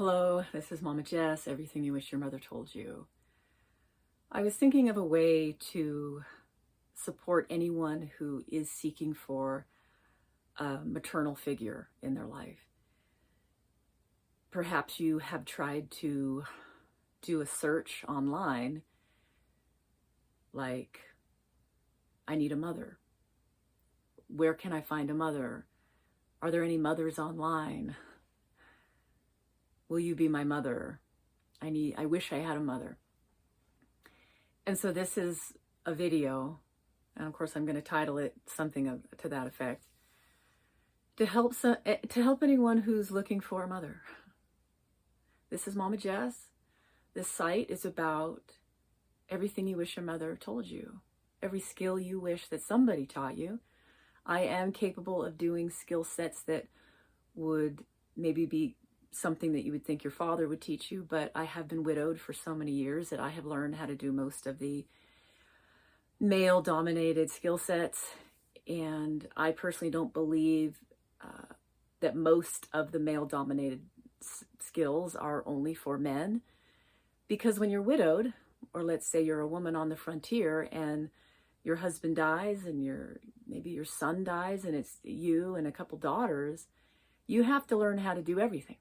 Hello, this is Mama Jess, everything you wish your mother told you. I was thinking of a way to support anyone who is seeking for a maternal figure in their life. Perhaps you have tried to do a search online like, I need a mother. Where can I find a mother? Are there any mothers online? Will you be my mother? I wish I had a mother. And so this is a video, and of course I'm going to title it something to that effect, to help anyone who's looking for a mother. This is Mama Jess. This site is about everything you wish your mother told you, every skill you wish that somebody taught you. I am capable of doing skill sets that would maybe be something that you would think your father would teach you, but I have been widowed for so many years that I have learned how to do most of the male-dominated skill sets, and I personally don't believe that most of the male-dominated skills are only for men, because when you're widowed, or let's say you're a woman on the frontier and your husband dies and maybe your son dies and it's you and a couple daughters, you have to learn how to do everything.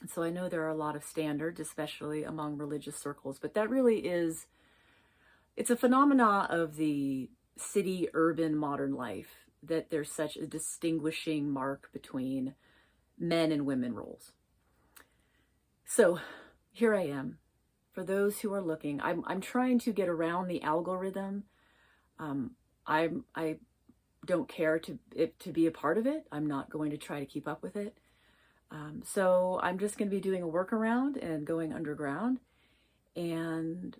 And so I know there are a lot of standards, especially among religious circles, but that really it's a phenomena of the city, urban, modern life, that there's such a distinguishing mark between men and women roles. So here I am. For those who are looking, I'm trying to get around the algorithm. I don't care to be a part of it. I'm not going to try to keep up with it. So I'm just going to be doing a workaround and going underground and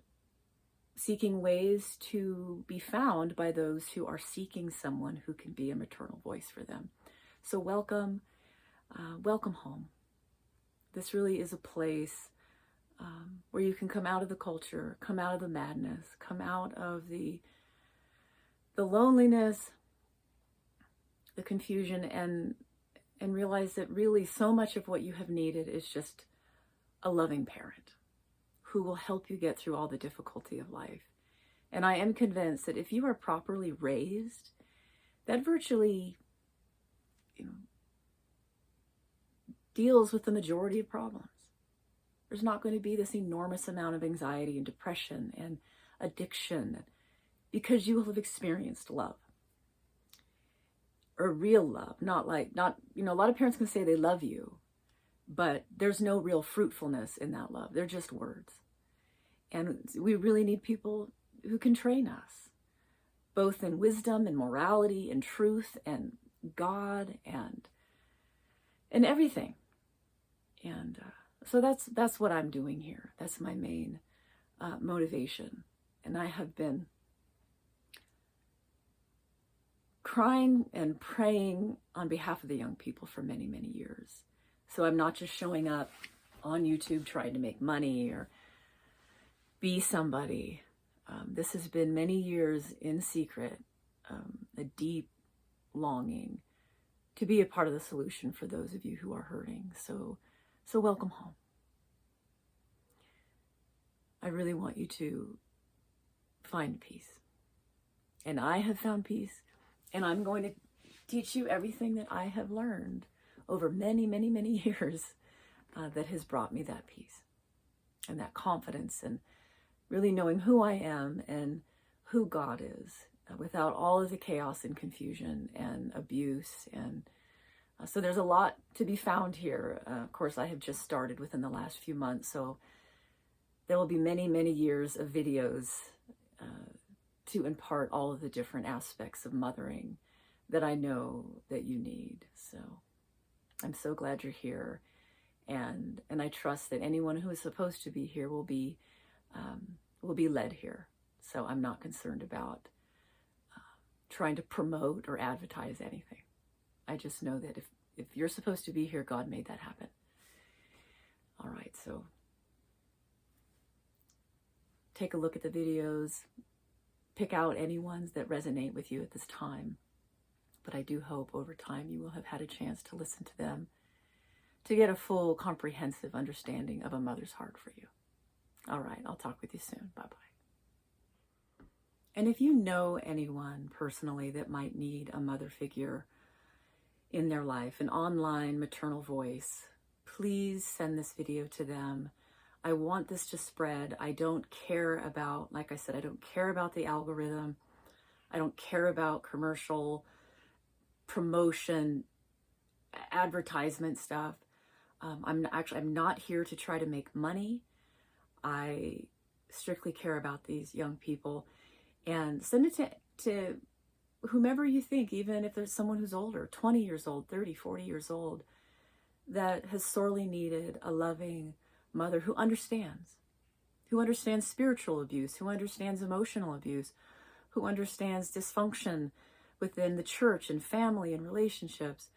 seeking ways to be found by those who are seeking someone who can be a maternal voice for them. So welcome home. This really is a place where you can come out of the culture, come out of the madness, come out of the loneliness, the confusion, and realize that really so much of what you have needed is just a loving parent who will help you get through all the difficulty of life. And I am convinced that if you are properly raised, that virtually, deals with the majority of problems. There's not going to be this enormous amount of anxiety and depression and addiction because you will have experienced love. Or real love, not a lot of parents can say they love you, but there's no real fruitfulness in that love. They're just words. And we really need people who can train us, both in wisdom and morality and truth and God and everything. And so that's what I'm doing here. That's my main motivation. And I have been crying and praying on behalf of the young people for many, many years. So I'm not just showing up on YouTube trying to make money or be somebody. This has been many years in secret, a deep longing to be a part of the solution for those of you who are hurting. So welcome home. I really want you to find peace. And I have found peace. And I'm going to teach you everything that I have learned over many, many, many years that has brought me that peace and that confidence and really knowing who I am and who God is without all of the chaos and confusion and abuse. And so there's a lot to be found here. Of course, I have just started within the last few months, so there will be many, many years of videos to impart all of the different aspects of mothering that I know that you need. So I'm so glad you're here, and I trust that anyone who is supposed to be here will be led here. So I'm not concerned about trying to promote or advertise anything. I just know that if you're supposed to be here, God made that happen. All right, so take a look at the videos. Pick out any ones that resonate with you at this time. But I do hope over time you will have had a chance to listen to them, to get a full, comprehensive understanding of a mother's heart for you. All right, I'll talk with you soon. Bye-bye. And if you know anyone personally that might need a mother figure in their life, an online maternal voice, please send this video to them. I want this to spread. I don't care about, like I said, I don't care about the algorithm. I don't care about commercial promotion, advertisement stuff. I'm not here to try to make money. I strictly care about these young people, and send it to whomever you think, even if there's someone who's older, 20 years old, 30, 40 years old, that has sorely needed a loving mother who understands spiritual abuse, who understands emotional abuse, who understands dysfunction within the church and family and relationships.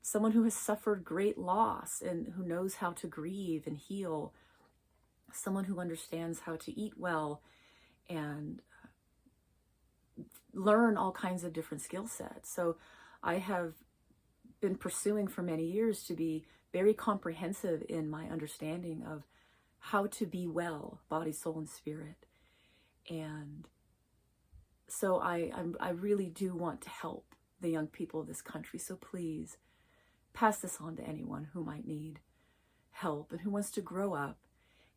Someone who has suffered great loss and who knows how to grieve and heal. Someone who understands how to eat well and learn all kinds of different skill sets. So I have been pursuing for many years to be very comprehensive in my understanding of how to be well, body, soul, and spirit. And so I really do want to help the young people of this country. So please pass this on to anyone who might need help and who wants to grow up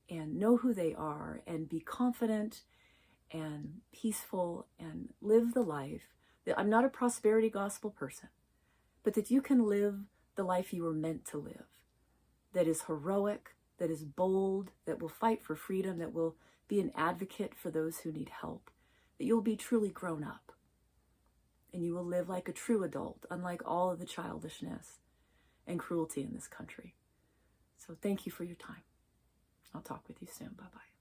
and know who they are and be confident and peaceful and live the life that I'm not a prosperity gospel person, but that you can live the life you were meant to live, that is heroic, that is bold, that will fight for freedom, that will be an advocate for those who need help, that you'll be truly grown up. And you will live like a true adult, unlike all of the childishness and cruelty in this country. So thank you for your time. I'll talk with you soon. Bye-bye.